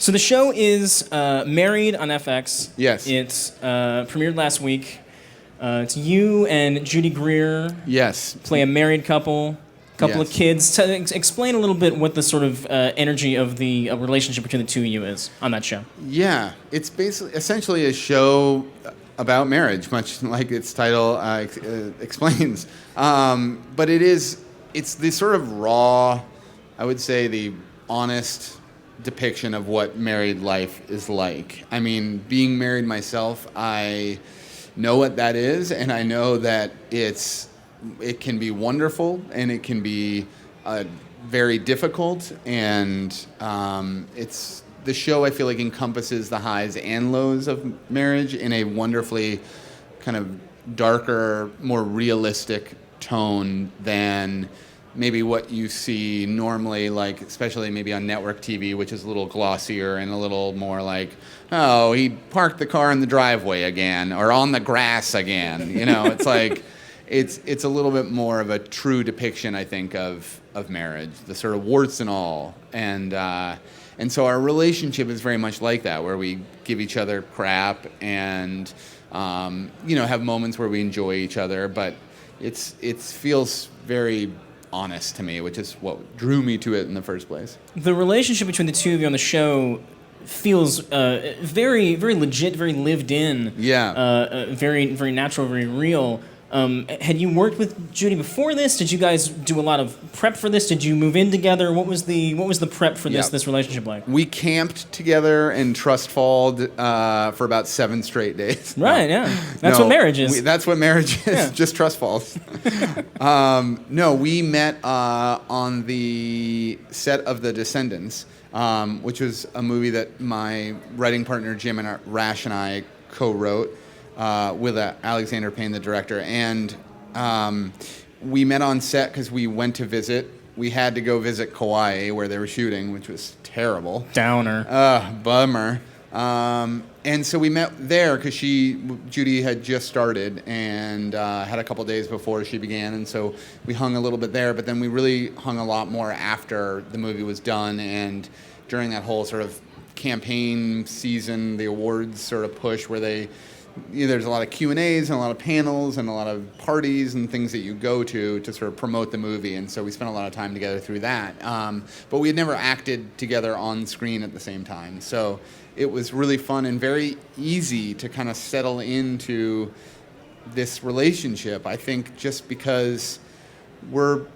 So the show is Married on FX. Yes. It's premiered last week. It's you and Judy Greer. Yes. Play a married couple Yes. of kids. Explain a little bit what the sort of energy of the relationship between the two of you is on that show. Yeah, it's essentially a show about marriage, much like its title explains. But it's the sort of raw, I would say, the honest depiction of what married life is like. I mean, being married myself, I know what that is, and I know that it can be wonderful and it can be very difficult, and it's the show I feel like encompasses the highs and lows of marriage in a wonderfully kind of darker, more realistic tone than maybe what you see normally, like especially maybe on network TV, which is a little glossier and a little more like, oh, he parked the car in the driveway again or on the grass again. You know, it's like it's a little bit more of a true depiction, I think, of marriage, the sort of warts and all. And so our relationship is very much like that, where we give each other crap and have moments where we enjoy each other, but it feels very honest to me, which is what drew me to it in the first place. The relationship between the two of you on the show feels very, very legit, very lived in. Yeah. Very, very natural, very real. Had you worked with Judy before this? Did you guys do a lot of prep for this? Did you move in together? What was the prep for this relationship like? We camped together and trust falled for about 7 straight days. Right, yeah. That's what marriage is. That's what marriage is, yeah. Just trust falls. No, we met on the set of The Descendants, which was a movie that my writing partner Jim and Rash and I co-wrote. With Alexander Payne, the director, and we met on set because we went to visit. We had to go visit Kauai where they were shooting, which was terrible. Downer. Bummer. And so we met there because Judy had just started and had a couple days before she began, and so we hung a little bit there. But then we really hung a lot more after the movie was done, and during that whole sort of campaign season, the awards sort of push where there's a lot of Q&As and a lot of panels and a lot of parties and things that you go to sort of promote the movie, and so we spent a lot of time together through that. But we had never acted together on screen at the same time, so it was really fun and very easy to kind of settle into this relationship. I think just because we're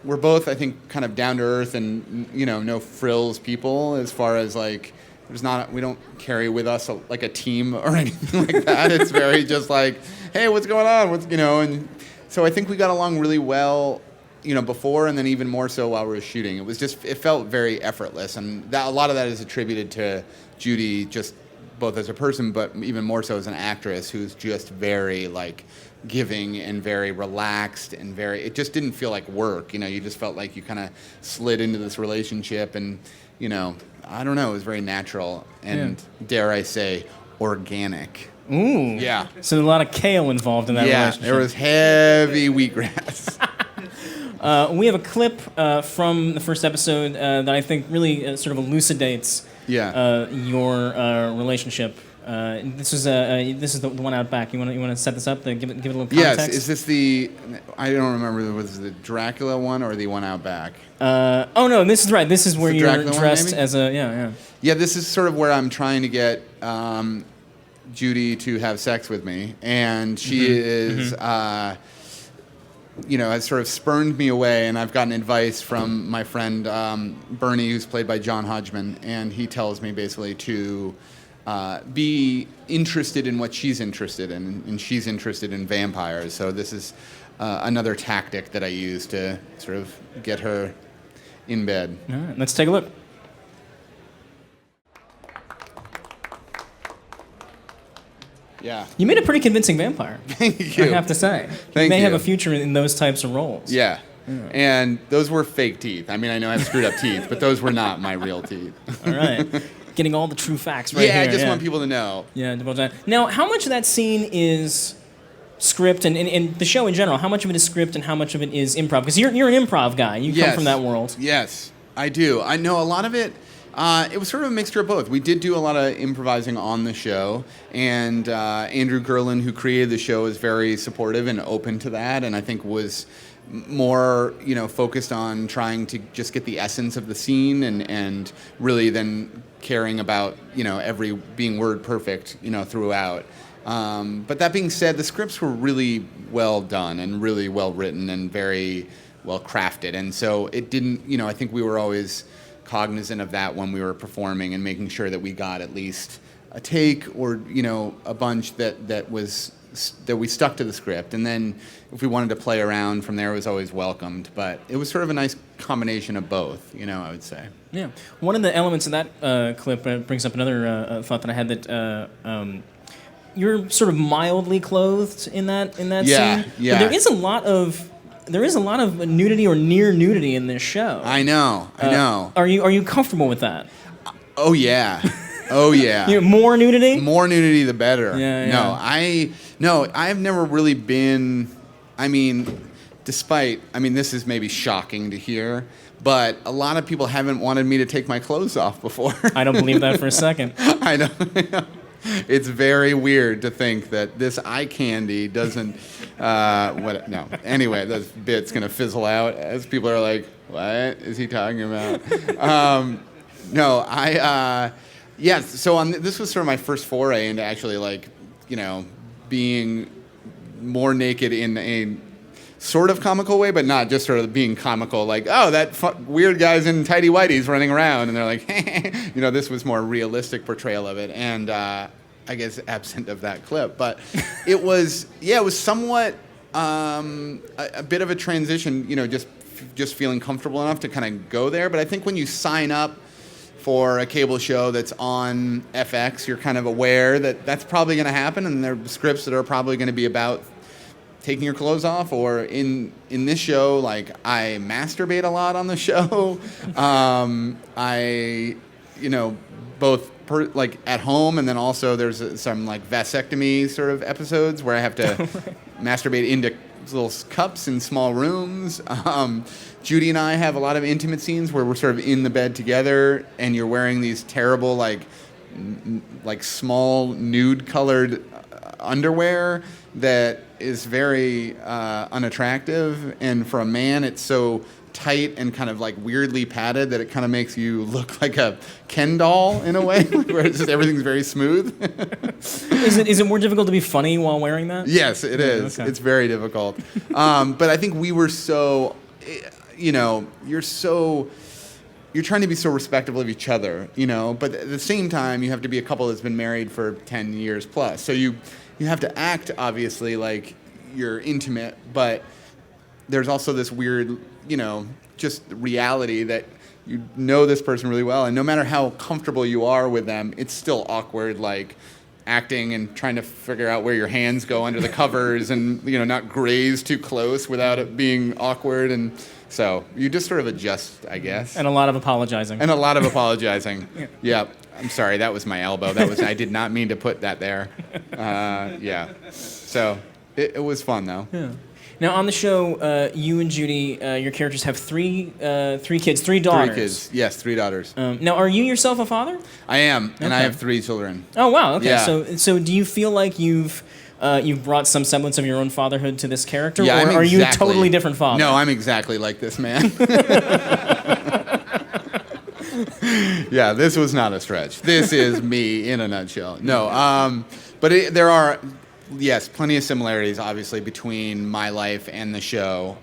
both, I think, kind of down to earth and no frills people as far as like. We don't carry with us like a team or anything like that. It's very just like, hey, what's going on? And so I think we got along really well, before, and then even more so while we were shooting. It felt very effortless, and a lot of that is attributed to Judy, just both as a person, but even more so as an actress, who's just very like giving and very relaxed and it just didn't feel like work. You just felt like you kind of slid into this relationship, and I don't know, it was very natural and, dare I say, organic. Ooh. Yeah. So a lot of kale involved in that relationship. Yeah, there was heavy wheatgrass. We have a clip from the first episode that I think really sort of elucidates your relationship. This is the one out back. You want to set this up? Give it a little context. Yes. Is this I don't remember. Was it the Dracula one or the one out back? Oh no, this is right. This is where you're Dracula dressed one, as a Yeah, this is sort of where I'm trying to get Judy to have sex with me, and she is. Has sort of spurned me away, and I've gotten advice from my friend Bernie, who's played by John Hodgman, and he tells me basically to be interested in what she's interested in, and she's interested in vampires. So this is another tactic that I use to sort of get her in bed. All right, let's take a look. Yeah. You made a pretty convincing vampire. Thank you. I have to say. Thank you may you. have a future in those types of roles. Yeah. And those were fake teeth. I mean, I know I have screwed up teeth, but those were not my real teeth. All right. Getting all the true facts right here. Yeah, I just want people to know. Yeah. Now, how much of that scene is script and the show in general? How much of it is script and how much of it is improv? Because you're an improv guy. You come from that world. Yes, I do. I know a lot of it It was sort of a mixture of both. We did do a lot of improvising on the show, and Andrew Gerlin, who created the show, is very supportive and open to that, and I think was more, focused on trying to just get the essence of the scene and really then caring about, every being word perfect, throughout. But that being said, the scripts were really well done and really well written and very well crafted. And so it didn't, I think we were always cognizant of that when we were performing and making sure that we got at least a take or, a bunch that we stuck to the script. And then if we wanted to play around from there, it was always welcomed. But it was sort of a nice combination of both, I would say. Yeah. One of the elements of that clip brings up another thought that I had that you're sort of mildly clothed in that scene. Yeah. But there is a lot of nudity or near nudity in this show. I know. Are you comfortable with that? Oh yeah. Oh yeah. More nudity? More nudity, the better. Yeah. No, I've never really been. Despite, this is maybe shocking to hear, but a lot of people haven't wanted me to take my clothes off before. I don't believe that for a second. I know. It's very weird to think that this eye candy doesn't. No. Anyway, this bit's gonna fizzle out as people are like, "What is he talking about?" No, yeah. So this was sort of my first foray into actually being more naked in a sort of comical way, but not just sort of being comical, like, oh, that weird guy's in tighty whities running around, and they're like, this was more realistic portrayal of it, and I guess absent of that clip, but it was somewhat a bit of a transition, just feeling comfortable enough to kind of go there, but I think when you sign up for a cable show that's on FX, you're kind of aware that that's probably going to happen, and there are scripts that are probably going to be about taking your clothes off, or in this show, I masturbate a lot on the show. I, both at home, and then also there's some vasectomy sort of episodes where I have to masturbate into little cups in small rooms. Judy and I have a lot of intimate scenes where we're sort of in the bed together, and you're wearing these terrible small nude colored underwear that is very unattractive, and for a man it's so tight and kind of weirdly padded that it kind of makes you look like a Ken doll in a way, where it's just everything's very smooth. Is it more difficult to be funny while wearing that? Yes, it is. Okay. It's very difficult. But I think we were so, you're trying to be so respectful of each other, but at the same time you have to be a couple that's been married for 10 years plus. So you have to act obviously like you're intimate, but there's also this weird, just reality that this person really well, and no matter how comfortable you are with them, it's still awkward, acting and trying to figure out where your hands go under the covers and, not graze too close without it being awkward. And so you just sort of adjust, I guess. And a lot of apologizing. Yeah. I'm sorry, that was my elbow. I did not mean to put that there. Yeah. So it was fun, though. Yeah. Now, on the show, you and Judy, your characters have three kids, 3 daughters. 3 kids, yes, 3 daughters. Now, are you yourself a father? I am, and I have 3 children. Oh, wow, okay. Yeah. So do you feel like you've brought some semblance of your own fatherhood to this character, yeah, or are you a totally different father? No, I'm exactly like this man. Yeah, this was not a stretch. This is me in a nutshell. No, but there are, yes, plenty of similarities, obviously, between my life and the show.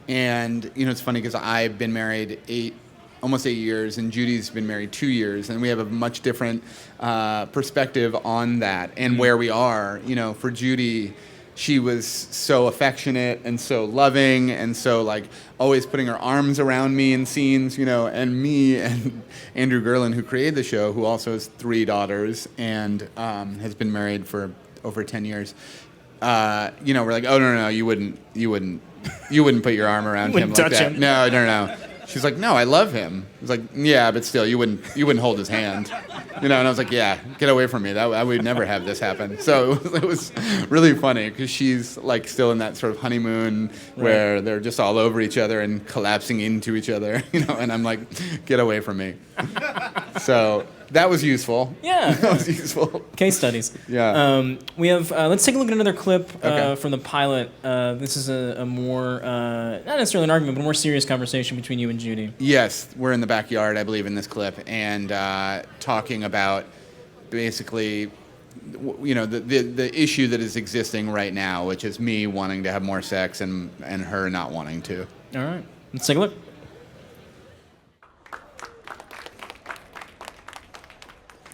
And, it's funny because I've been married almost 8 years, and Judy's been married 2 years, and we have a much different perspective on that and where we are. For Judy, she was so affectionate and so loving and so always putting her arms around me in scenes, and me and Andrew Gerlin, who created the show, who also has 3 daughters and has been married for over 10 years. We're like, oh no, you wouldn't put your arm around him like that. No. She's like, no, I love him. It's like, yeah, but still, you wouldn't hold his hand. And I was like, yeah, get away from me. I would never have this happen. So it was really funny because she's like still in that sort of honeymoon where they're just all over each other and collapsing into each other, and I'm like, get away from me. So that was useful. Yeah. That was useful. Case studies. Yeah. We have, let's take a look at another clip Okay. from the pilot. This is a more, not necessarily an argument, but a more serious conversation between you and Judy. Yes, we're in the backyard, I believe, in this clip, and talking about basically, the issue that is existing right now, which is me wanting to have more sex and her not wanting to. All right. Let's take a look.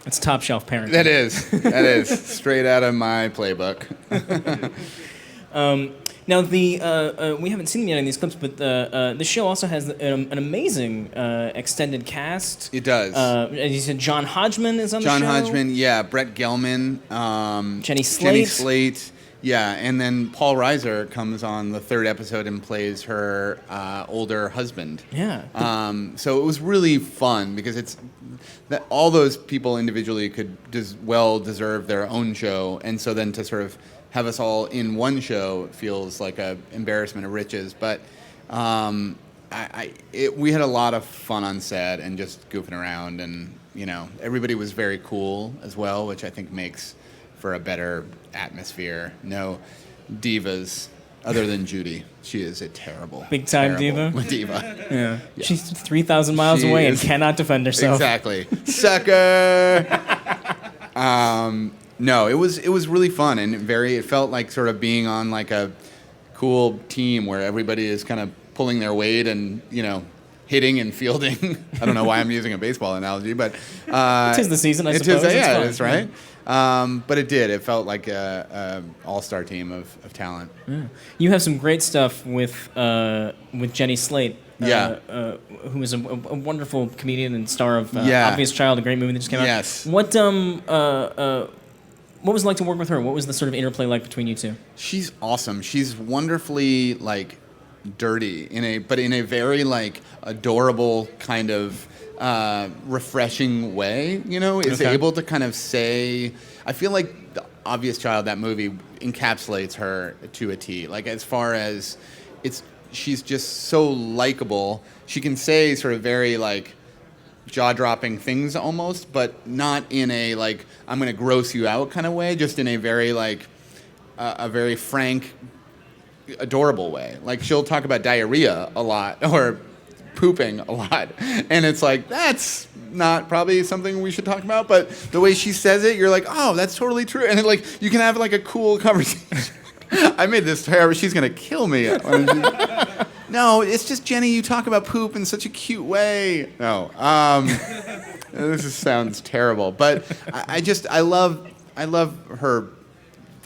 It's top shelf parenting. That is straight out of my playbook. Now, we haven't seen them yet in these clips, but the show also has an amazing extended cast. It does. As you said, John Hodgman is on the show. John Hodgman, yeah. Brett Gelman. Jenny Slate. Yeah, and then Paul Reiser comes on the third episode and plays her older husband. Yeah. So it was really fun because it's that all those people individually could deserve their own show, and so then to sort of have us all in one show feels like a embarrassment of riches. But we had a lot of fun on set and just goofing around, and everybody was very cool as well, which I think makes for a better atmosphere. No divas other than Judy. She is a terrible, big time terrible diva. Yeah. She's 3,000 miles away and cannot defend herself. Exactly. Sucker. No, it was really fun and it felt like sort of being on like a cool team where everybody is kind of pulling their weight and hitting and fielding. I don't know why I'm using a baseball analogy, but it is the season, I suppose. Yeah, it is, right? But it felt like a all-star team of talent. Yeah. You have some great stuff with Jenny Slate. Who is a wonderful comedian and star of Obvious Child, a great movie that just came out. Yes. What was it like to work with her? What was the sort of interplay like between you two? She's awesome. She's wonderfully like dirty in a very like adorable kind of refreshing way. Is able to kind of say. I feel like the Obvious Child, that movie, encapsulates her to a T. Like as far as she's just so likable. She can say sort of very like jaw-dropping things almost, but not in a like I'm going to gross you out kind of way. Just in a very like a very frank, adorable way. Like she'll talk about diarrhea a lot or pooping a lot, and it's like that's not probably something we should talk about, but the way she says it, you're like, oh, that's totally true, and like you can have like a cool conversation. I made this terrible. She's gonna kill me. No, it's just Jenny. You talk about poop in such a cute way. No, sounds terrible, but I love her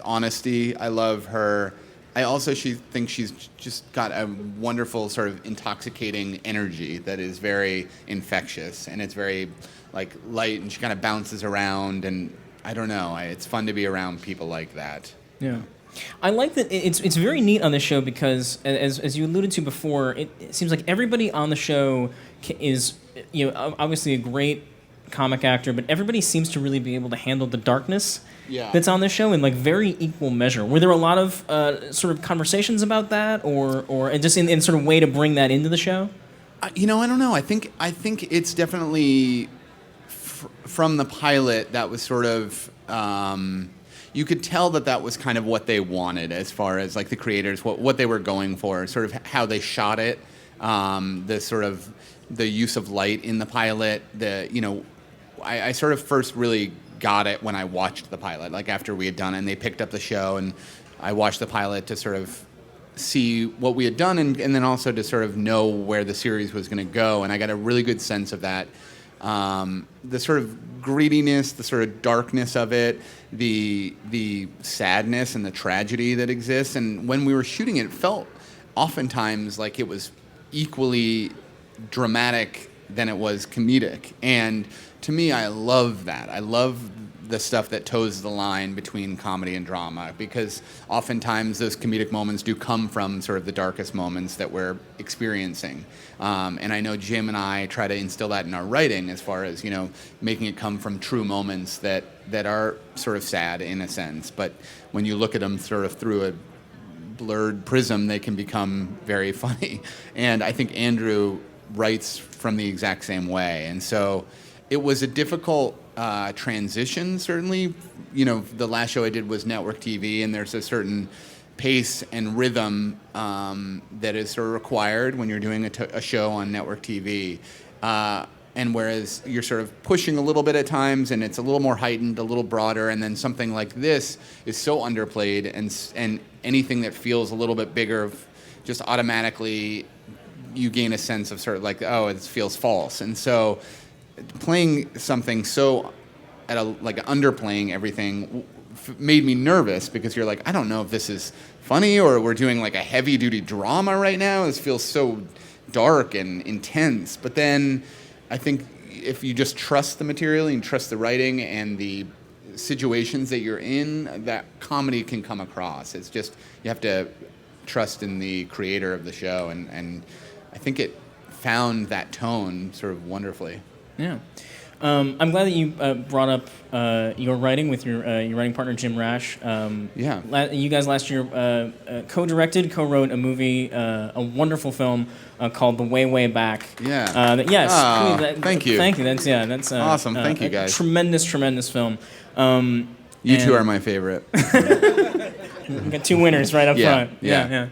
honesty. I love her. I also think she's just got a wonderful sort of intoxicating energy that is very infectious, and it's very like light, and she kind of bounces around, and I don't know. It's fun to be around people like that. Yeah. I like that it's very neat on this show because, as you alluded to before, it seems like everybody on the show is, obviously a great comic actor, but everybody seems to really be able to handle the darkness that's on the show in like very equal measure. Were there a lot of sort of conversations about that, or just in sort of way to bring that into the show? I don't know. I think it's definitely from the pilot that was sort of. You could tell that was kind of what they wanted as far as like the creators, what they were going for, sort of how they shot it, the sort of the use of light in the pilot. I sort of first really got it when I watched the pilot, like after we had done it and they picked up the show, and I watched the pilot to sort of see what we had done and then also to sort of know where the series was going to go, and I got a really good sense of that. The sort of greediness, the sort of darkness of it, the sadness and the tragedy that exists. And when we were shooting it felt oftentimes like it was equally dramatic than it was comedic. And to me, I love that. I love the stuff that toes the line between comedy and drama, because oftentimes those comedic moments do come from sort of the darkest moments that we're experiencing. And I know Jim and I try to instill that in our writing, as far as, making it come from true moments that are sort of sad in a sense. But when you look at them sort of through a blurred prism, they can become very funny. And I think Andrew writes from the exact same way. And so it was a difficult transition, certainly. The last show I did was network TV, and there's a certain pace and rhythm that is sort of required when you're doing a show on network TV. And whereas you're sort of pushing a little bit at times, and it's a little more heightened, a little broader, and then something like this is so underplayed, and anything that feels a little bit bigger, just automatically you gain a sense of sort of like, oh, it feels false. And so playing something so underplaying everything made me nervous, because you're like, I don't know if this is funny or we're doing like a heavy duty drama right now. This feels so dark and intense. But then I think if you just trust the material and trust the writing and the situations that you're in, that comedy can come across. It's just, you have to trust in the creator of the show, and I think it found that tone sort of wonderfully. Yeah. I'm glad that you brought up your writing with your writing partner, Jim Rash. You guys last year co-wrote a movie, a wonderful film called The Way, Way Back. Yeah. Thank you. Thank you. That's awesome. Thank you, guys. Tremendous film. You two are my favorite. We got two winners right up front. Yeah.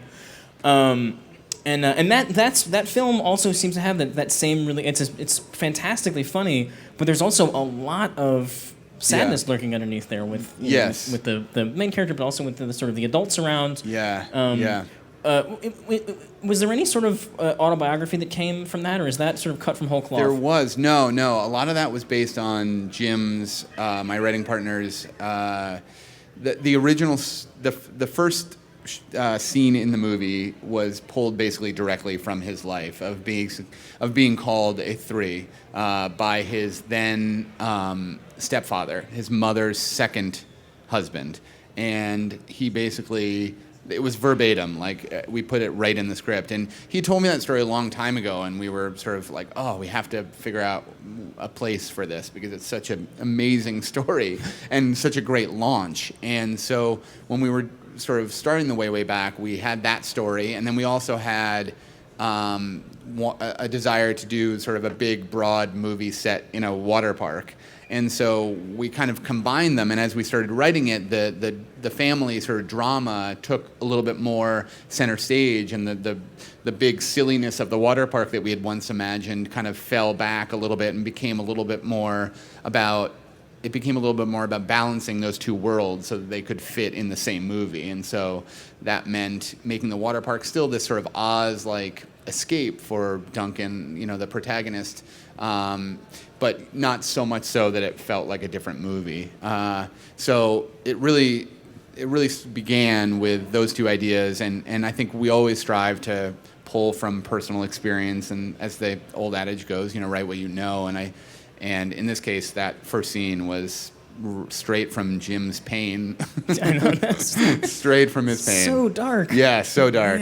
And that film also seems to have that same really, it's fantastically funny, but there's also a lot of sadness lurking underneath there with with the main character, but also with the sort of the adults around. Was there any sort of autobiography that came from that, or is that sort of cut from whole cloth? There was. No. A lot of that was based on Jim's, my writing partner's, the original, the first scene in the movie was pulled basically directly from his life of being called a 3 by his then stepfather, his mother's second husband, and he basically, it was verbatim, like we put it right in the script. And he told me that story a long time ago, and we were sort of like, oh, we have to figure out a place for this, because it's such an amazing story and such a great launch. And so when we were sort of starting The Way, Way Back, we had that story, and then we also had a desire to do sort of a big, broad movie set in a water park. And so we kind of combined them, and as we started writing it, the family sort of drama took a little bit more center stage, and the big silliness of the water park that we had once imagined kind of fell back a little bit and became a little bit more about balancing those two worlds so that they could fit in the same movie. And so that meant making the water park still this sort of Oz-like escape for Duncan, the protagonist, but not so much so that it felt like a different movie. So it really began with those two ideas, and I think we always strive to pull from personal experience, and as the old adage goes, write what you know. And in this case, that first scene was straight from Jim's pain. I know, that's straight from his pain. So dark. Yeah, so dark.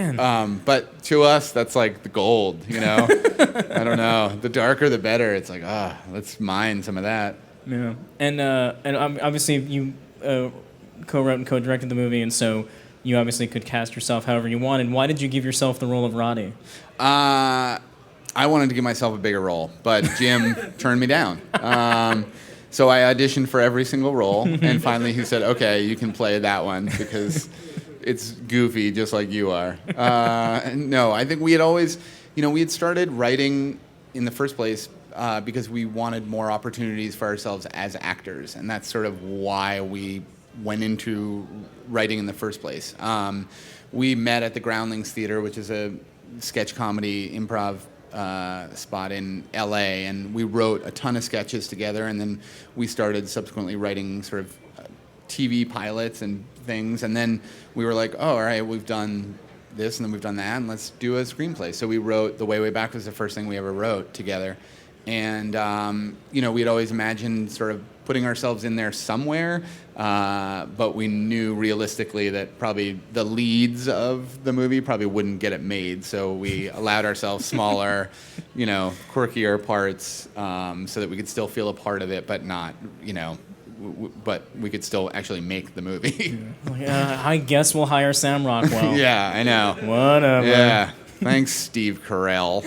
But to us, that's like the gold, I don't know. The darker, the better. It's like, let's mine some of that. Yeah. And obviously you co-wrote and co-directed the movie, and so you obviously could cast yourself however you wanted. Why did you give yourself the role of Roddy? I wanted to give myself a bigger role, but Jim turned me down. So I auditioned for every single role, and finally he said, okay, you can play that one because it's goofy just like you are. No, I think we had always, we had started writing in the first place because we wanted more opportunities for ourselves as actors, and that's sort of why we went into writing in the first place. We met at the Groundlings Theater, which is a sketch comedy improv spot in LA, and we wrote a ton of sketches together, and then we started subsequently writing sort of TV pilots and things, and then we were like, oh, all right, we've done this and then we've done that, and let's do a screenplay. So we wrote The Way, Way Back was the first thing we ever wrote together, and we had always imagined sort of putting ourselves in there somewhere, but we knew realistically that probably the leads of the movie probably wouldn't get it made, so we allowed ourselves smaller, quirkier parts, so that we could still feel a part of it, but not, but we could still actually make the movie. I guess we'll hire Sam Rockwell. Yeah, I know. Whatever. Yeah. Thanks, Steve Carell.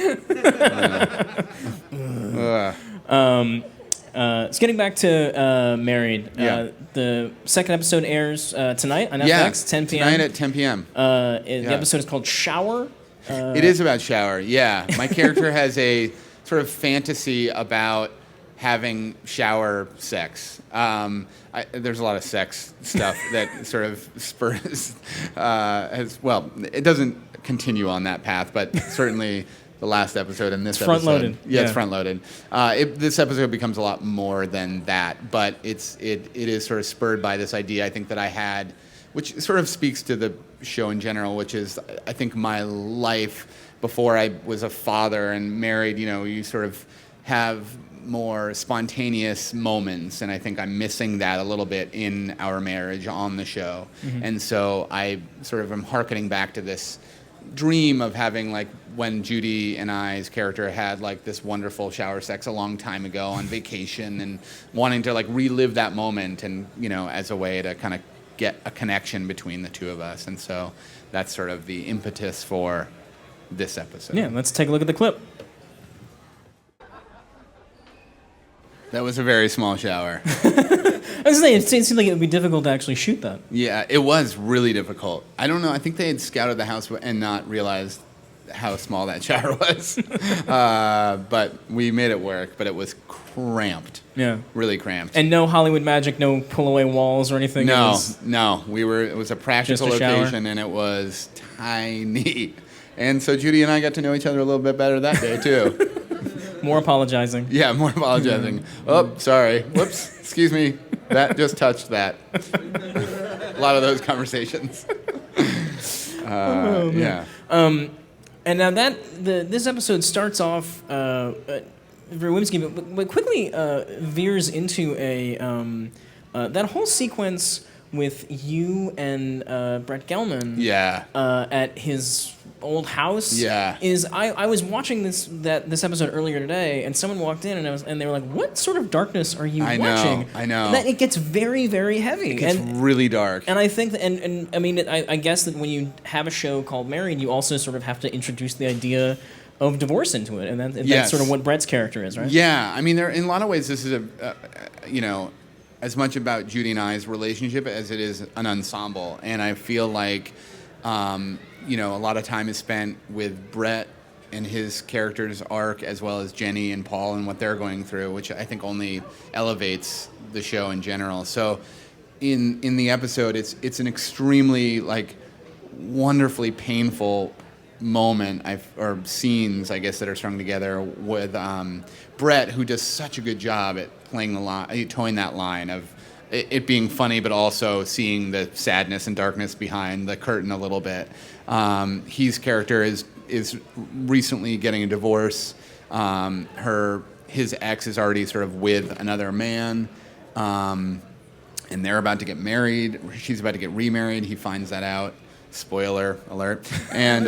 So getting back to Married, the second episode airs tonight on FX, 10 p.m. Tonight at 10 p.m. The episode is called Shower. It is about shower, yeah. My character has a sort of fantasy about having shower sex. There's a lot of sex stuff that sort of spurs, it doesn't continue on that path, but certainly the last episode and this episode. Front-loaded. Yeah, it's front-loaded. This episode becomes a lot more than that, but it is sort of spurred by this idea I think that I had, which sort of speaks to the show in general, which is I think my life before I was a father and married, you sort of have more spontaneous moments, and I think I'm missing that a little bit in our marriage on the show. Mm-hmm. And so I sort of am hearkening back to this dream of having, like, when Judy and I's character had, like, this wonderful shower sex a long time ago on vacation, and wanting to, like, relive that moment and, as a way to kind of get a connection between the two of us. And so that's sort of the impetus for this episode. Yeah, let's take a look at the clip. That was a very small shower. I was saying, it seemed like it would be difficult to actually shoot that. Yeah, it was really difficult. I don't know. I think they had scouted the house and not realized how small that shower was. But we made it work, but it was cramped. Yeah. Really cramped. And no Hollywood magic, no pull-away walls or anything? No. It was a practical location, shower. And it was tiny. And so Judy and I got to know each other a little bit better that day, too. More apologizing. Yeah, more apologizing. Oh, sorry. Whoops. Excuse me. That just touched that. A lot of those conversations. Yeah. And now this episode starts off very whimsy, but quickly veers into that whole sequence with you and Brett Gelman. Yeah. At his old house. Yeah. I was watching this episode earlier today, and someone walked in and they were like, "What sort of darkness are you watching?" I know. That it gets very, very heavy. It gets really dark. And I think and I mean I guess that when you have a show called Married, you also sort of have to introduce the idea of divorce into it, and that's sort of what Brett's character is, right? Yeah. I mean, in a lot of ways, this is as much about Judy and I's relationship as it is an ensemble, and I feel like. A lot of time is spent with Brett and his character's arc, as well as Jenny and Paul and what they're going through, which I think only elevates the show in general. So in the episode, it's an extremely, like, wonderfully painful moment, or scenes, I guess, that are strung together with Brett, who does such a good job at playing towing that line of it being funny, but also seeing the sadness and darkness behind the curtain a little bit. His character is recently getting a divorce. His ex is already sort of with another man, and they're about to get married. She's about to get remarried. He finds that out. Spoiler alert. And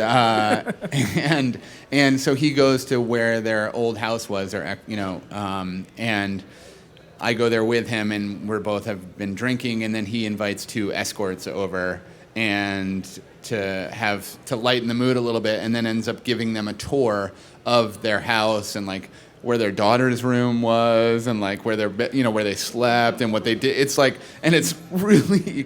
so he goes to where their old house was, and I go there with him, and we both have been drinking, and then he invites 2 escorts over and to lighten the mood a little bit, and then ends up giving them a tour of their house and, like, where their daughter's room was, and, like, where where they slept and what they did. It's like, and it's really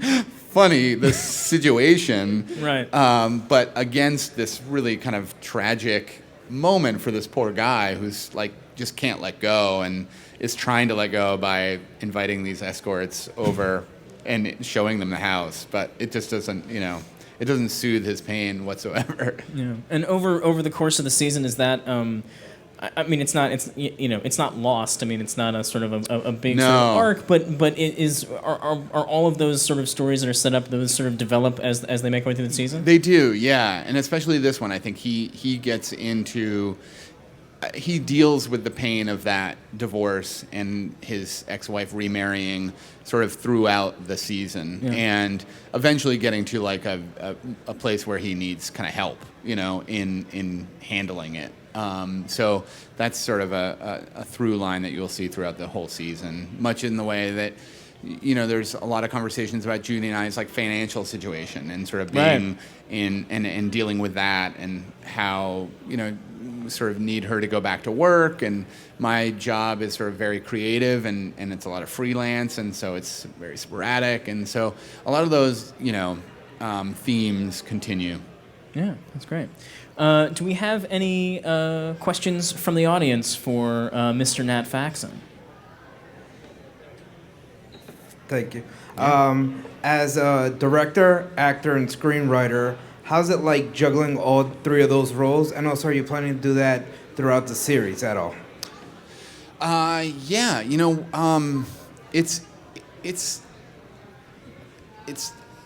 funny, this situation, right? But against this really kind of tragic moment for this poor guy who's, like, just can't let go and is trying to let go by inviting these escorts over and showing them the house, but it just doesn't, it doesn't soothe his pain whatsoever. Yeah. And over the course of the season, is that I mean, it's not lost. I mean, it's not a sort of a big sort of arc, but it is. Are all of those sort of stories that are set up, those sort of develop as they make their way through the season? They do, yeah, and especially this one. I think he gets into. he deals with the pain of that divorce and his ex-wife remarrying sort of throughout the season, and eventually getting to like a place where he needs kind of help, in handling it. So that's sort of a through line that you'll see throughout the whole season, much in the way that, there's a lot of conversations about Judy and I's like financial situation and sort of being in and dealing with that, and how, sort of need her to go back to work, and my job is sort of very creative, and it's a lot of freelance, and so it's very sporadic, and so a lot of those, themes continue. Yeah, that's great. Do we have any questions from the audience for Mr. Nat Faxon? Thank you. As a director, actor, and screenwriter, how's it like juggling all three of those roles? And also, are you planning to do that throughout the series at all? Yeah, it's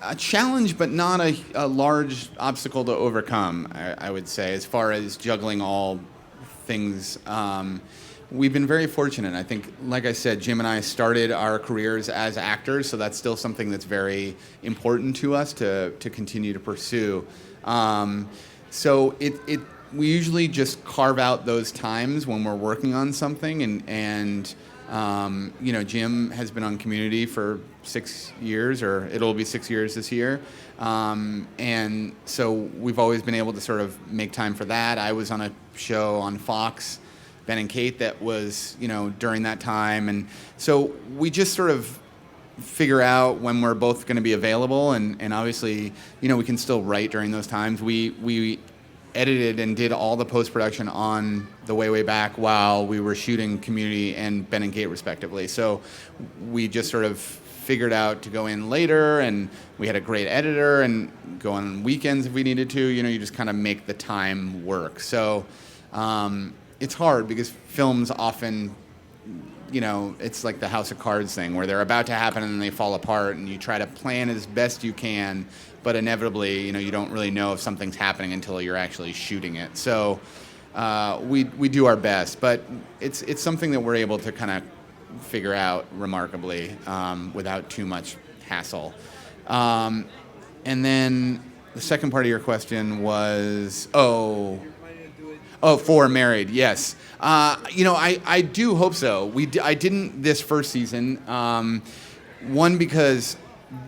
a challenge, but not a large obstacle to overcome, I would say, as far as juggling all things. We've been very fortunate. I think, like I said, Jim and I started our careers as actors, so that's still something that's very important to us to continue to pursue. So we usually just carve out those times when we're working on something, and Jim has been on Community for 6 years, or it'll be 6 years this year. And so we've always been able to sort of make time for that. I was on a show on Fox, Ben and Kate, that was, during that time. And so we just sort of figure out when we're both going to be available. And obviously, we can still write during those times. We edited and did all the post-production on The Way Back while we were shooting Community and Ben and Kate, respectively. So we just sort of figured out to go in later, and we had a great editor, and go on weekends if we needed to. You just kind of make the time work. So it's hard because films often, it's like the House of Cards thing, where they're about to happen and then they fall apart, and you try to plan as best you can, but inevitably, you don't really know if something's happening until you're actually shooting it. So we do our best, but it's something that we're able to kind of figure out remarkably without too much hassle. And then the second part of your question was, for Married, yes. I do hope so. I didn't this first season. One, because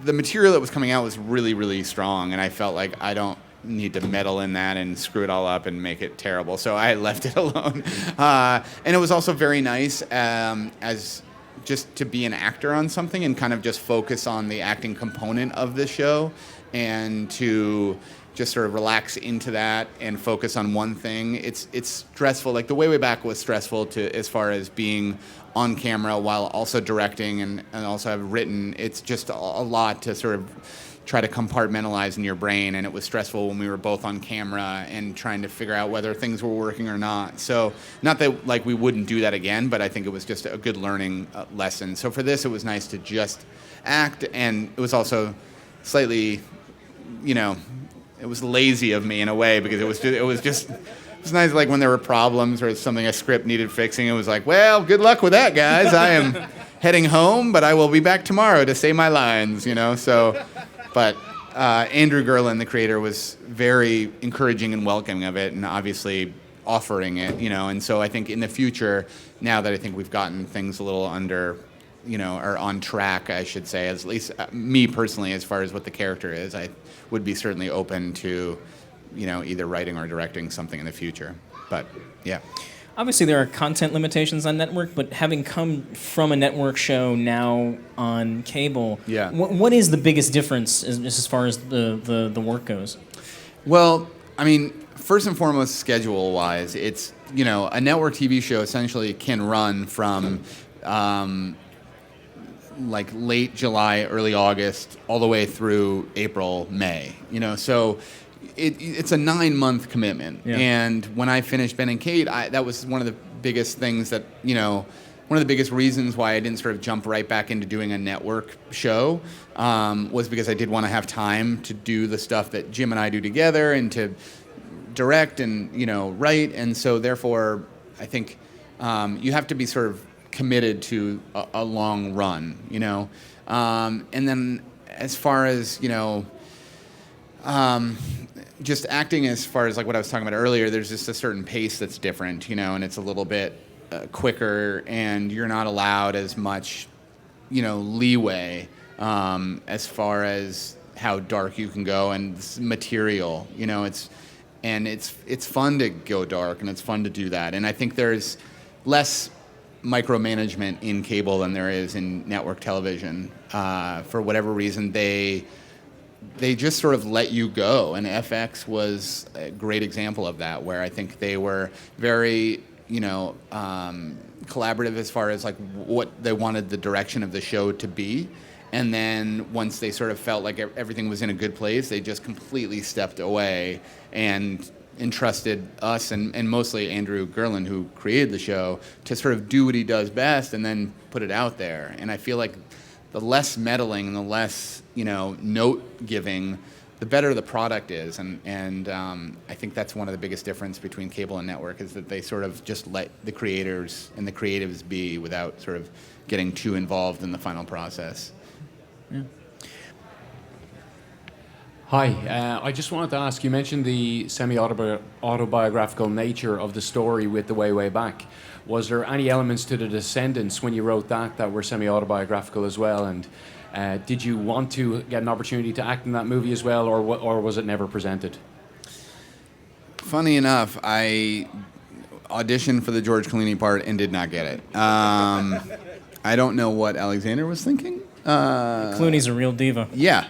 the material that was coming out was really, really strong, and I felt like I don't need to meddle in that and screw it all up and make it terrible. So I left it alone. And it was also very nice as just to be an actor on something and kind of just focus on the acting component of the show, and to just sort of relax into that and focus on one thing. It's stressful. Like The Way Back was stressful as far as being on camera while also directing and also have written. It's just a lot to sort of try to compartmentalize in your brain, and it was stressful when we were both on camera and trying to figure out whether things were working or not. So not that like we wouldn't do that again, but I think it was just a good learning lesson. So for this, it was nice to just act, and it was also slightly, it was lazy of me in a way, because it was nice, like when there were problems or something, a script needed fixing, it was like, well, good luck with that, guys. I am heading home, but I will be back tomorrow to say my lines, so. But Andrew Gerlin, the creator, was very encouraging and welcoming of it, and obviously offering it, and so I think in the future, now that I think we've gotten things a little under, or on track, I should say, at least me personally, as far as what the character is, I would be certainly open to, either writing or directing something in the future. But yeah. Obviously, there are content limitations on network, but having come from a network show now on cable, what is the biggest difference as far as the work goes? Well, I mean, first and foremost, schedule-wise, it's, a network TV show essentially can run from like late July, early August, all the way through April, May. So it's a 9-month commitment. Yeah. And when I finished Ben and Kate, that was one of the biggest things that, one of the biggest reasons why I didn't sort of jump right back into doing a network show was because I did want to have time to do the stuff that Jim and I do together, and to direct and, write. And so therefore, I think you have to be sort of committed to a long run, you know. And then as far as, you know, just acting as far as like what I was talking about earlier, there's just a certain pace that's different, you know, and it's a little bit quicker, and you're not allowed as much, you know, leeway as far as how dark you can go, and it's material, you know, it's fun to go dark, and it's fun to do that. And I think there's less micromanagement in cable than there is in network television. For whatever reason, they just sort of let you go, and FX was a great example of that, where I think they were very, you know, collaborative as far as like what they wanted the direction of the show to be. And then once they sort of felt like everything was in a good place, they just completely stepped away and entrusted us and mostly Andrew Gerland, who created the show, to sort of do what he does best and then put it out there. And I feel like the less meddling and the less, you know, note giving, the better the product is. And I think that's one of the biggest difference between cable and network, is that they sort of just let the creators and the creatives be without sort of getting too involved in the final process. Yeah. Hi, I just wanted to ask, you mentioned the semi-autobiographical nature of the story with The Way, Way Back. Was there any elements to The Descendants when you wrote that were semi-autobiographical as well? And did you want to get an opportunity to act in that movie as well, or was it never presented? Funny enough, I auditioned for the George Clooney part and did not get it. I don't know what Alexander was thinking. Clooney's a real diva. Yeah.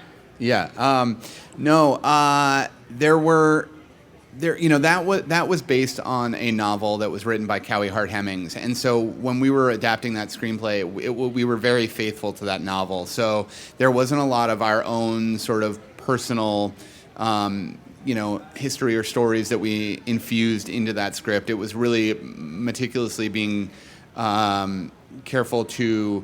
That was based on a novel that was written by Cowie Hart Hemmings, and so when we were adapting that screenplay, we were very faithful to that novel. So there wasn't a lot of our own sort of personal, history or stories that we infused into that script. It was really meticulously being careful to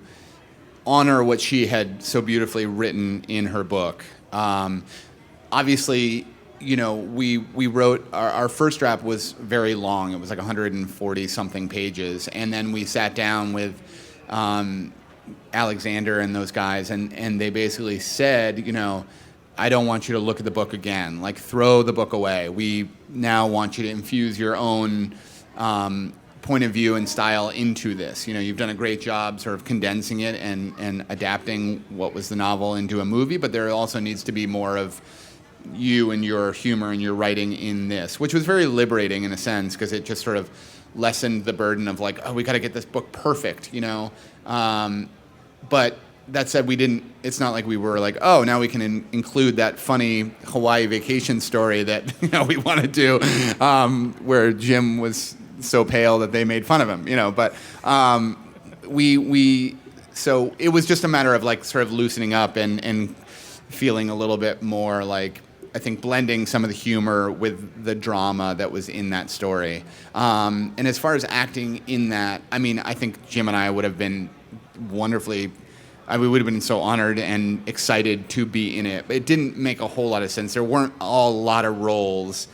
honor what she had so beautifully written in her book. Obviously, you know, we wrote, our first draft was very long. It was like 140 something pages. And then we sat down with Alexander and those guys, and they basically said, you know, I don't want you to look at the book again. Like, throw the book away. We now want you to infuse your own point of view and style into this. You know, you've done a great job sort of condensing it and adapting what was the novel into a movie, but there also needs to be more of you and your humor and your writing in this, which was very liberating in a sense, because it just sort of lessened the burden of like, oh, we got to get this book perfect, you know. But that said, it's not like we were like, oh, now we can include that funny Hawaii vacation story that, you know, we want to do, where Jim was so pale that they made fun of him, you know. But so it was just a matter of like sort of loosening up and feeling a little bit more like, I think, blending some of the humor with the drama that was in that story. And as far as acting in that, I mean, I think Jim and I would have been wonderfully, we would have been so honored and excited to be in it. But it didn't make a whole lot of sense. There weren't a lot of roles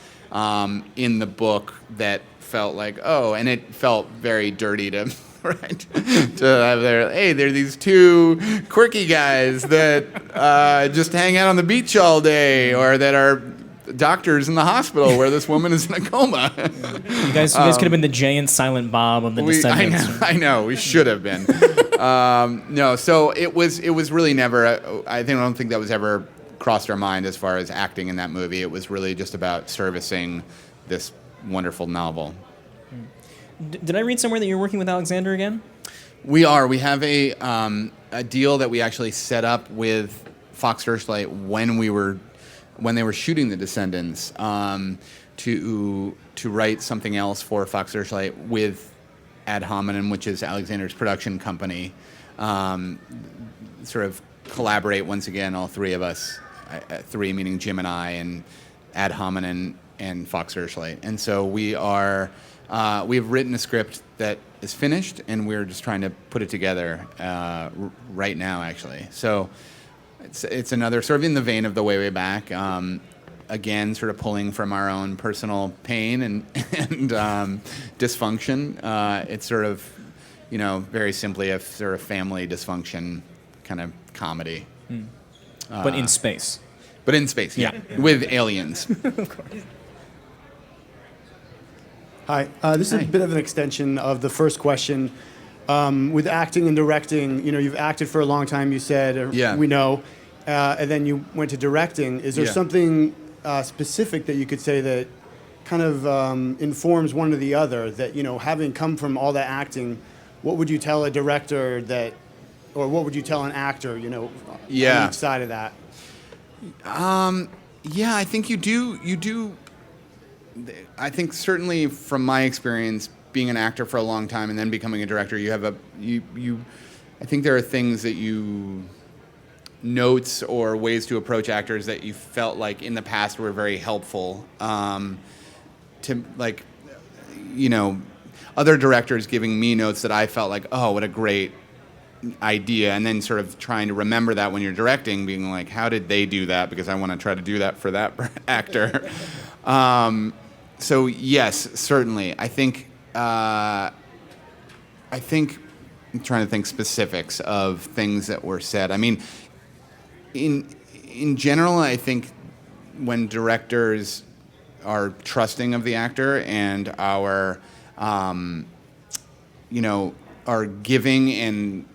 in the book that felt like, oh, and it felt very dirty to right, to have there are these two quirky guys that just hang out on the beach all day, or that are doctors in the hospital where this woman is in a coma. You guys could have been the Jay and Silent Bob of the Descendants. I know, we should have been. No, so it was really never, I don't think that was ever crossed our mind as far as acting in that movie. It was really just about servicing this wonderful novel. Did I read somewhere that you're working with Alexander again? We are. We have a deal that we actually set up with Fox Searchlight when they were shooting The Descendants, to write something else for Fox Searchlight with Ad Hominem, which is Alexander's production company. Sort of collaborate once again, all three of us, three meaning Jim and I, and Ad Hominem and Fox Searchlight. And so we are. We've written a script that is finished, and we're just trying to put it together right now, actually. So it's another sort of in the vein of The Way, Way Back. again, sort of pulling from our own personal pain and dysfunction. It's sort of, very simply a sort of family dysfunction kind of comedy. But in space. But in space, yeah. With aliens. Of course. Hi. This is a bit of an extension of the first question. With acting and directing, you've acted for a long time, you said, we know, and then you went to directing. Is there something specific that you could say that kind of informs one or the other, that, having come from all that acting, what would you tell a director or what would you tell an actor, on each side of that? I think you do. I think certainly from my experience, being an actor for a long time and then becoming a director, I think there are things that notes or ways to approach actors that you felt like in the past were very helpful. To like, other directors giving me notes that I felt like, oh, what a great idea, and then sort of trying to remember that when you're directing, being like, how did they do that? Because I want to try to do that for that actor. So yes, certainly. I think I'm trying to think specifics of things that were said. I mean, in general, I think when directors are trusting of the actor and are giving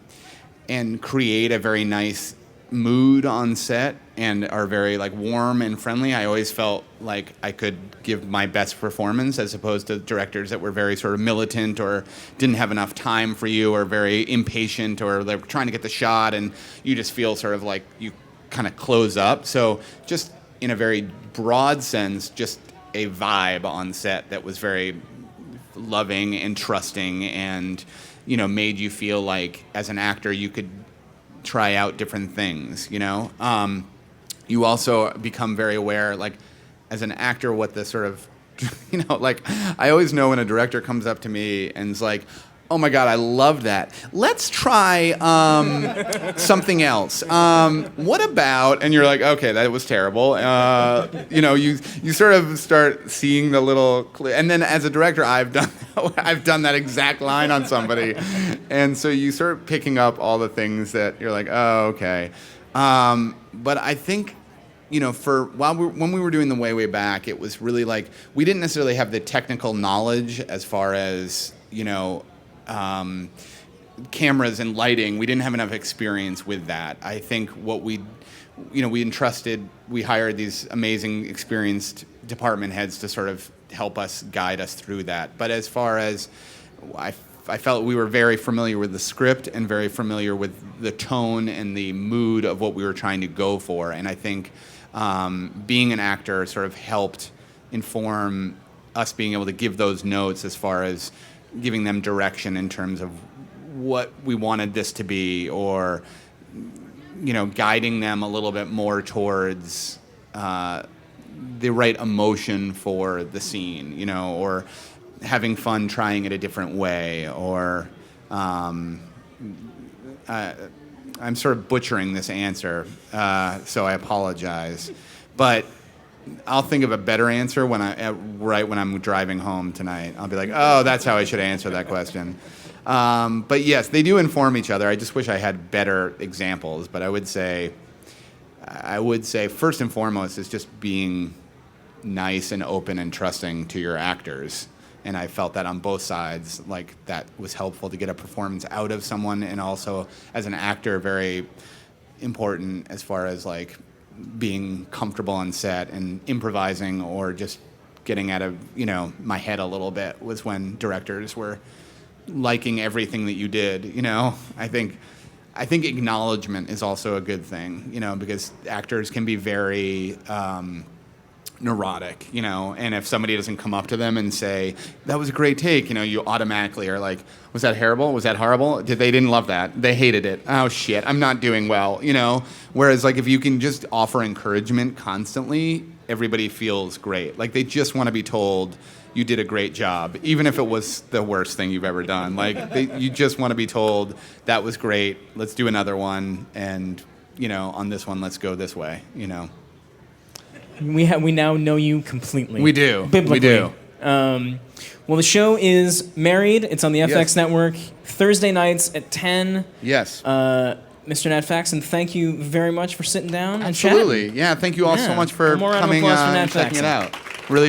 and create a very nice mood on set and are very like warm and friendly, I always felt like I could give my best performance, as opposed to directors that were very sort of militant or didn't have enough time for you, or very impatient, or they're trying to get the shot and you just feel sort of like you kind of close up. So just in a very broad sense, just a vibe on set that was very loving and trusting and made you feel like as an actor you could try out different things. You also become very aware, like as an actor, what the sort of like I always know when a director comes up to me and is like, oh my God, I love that. Let's try something else. What about? And you're like, okay, that was terrible. You sort of start seeing the little, and then as a director, I've done that exact line on somebody, and so you start picking up all the things that you're like, oh, okay. But I think, when we were doing the way back, it was really like we didn't necessarily have the technical knowledge as far as cameras and lighting. We didn't have enough experience with that. I think what we hired these amazing, experienced department heads to sort of help us, guide us through that. But as far as I felt we were very familiar with the script and very familiar with the tone and the mood of what we were trying to go for. And I think being an actor sort of helped inform us being able to give those notes as far as giving them direction in terms of what we wanted this to be, or guiding them a little bit more towards the right emotion for the scene, or having fun trying it a different way, or I'm sort of butchering this answer, so I apologize, but I'll think of a better answer when I'm driving home tonight. I'll be like, oh, that's how I should answer that question. But yes, they do inform each other. I just wish I had better examples. But I would say first and foremost is just being nice and open and trusting to your actors. And I felt that on both sides, like that was helpful to get a performance out of someone, and also as an actor, very important as far as like being comfortable on set and improvising, or just getting out of my head a little bit, was when directors were liking everything that you did. I think acknowledgement is also a good thing, because actors can be very neurotic, and if somebody doesn't come up to them and say, that was a great take, you automatically are like, was that terrible? Was that horrible? They didn't love that. They hated it. Oh shit, I'm not doing well, Whereas like if you can just offer encouragement constantly, everybody feels great. Like they just want to be told you did a great job, even if it was the worst thing you've ever done. Like you just want to be told that was great. Let's do another one, and on this one, let's go this way. We now know you completely. We do. Biblically. We do. Well, the show is Married. It's on the FX Yes. network Thursday nights at 10. Yes. Mr. Nat Faxon, thank you very much for sitting down and Absolutely. chatting. Yeah, thank you all so much for One more round of coming applause for Nat and checking it Faxon. out. Really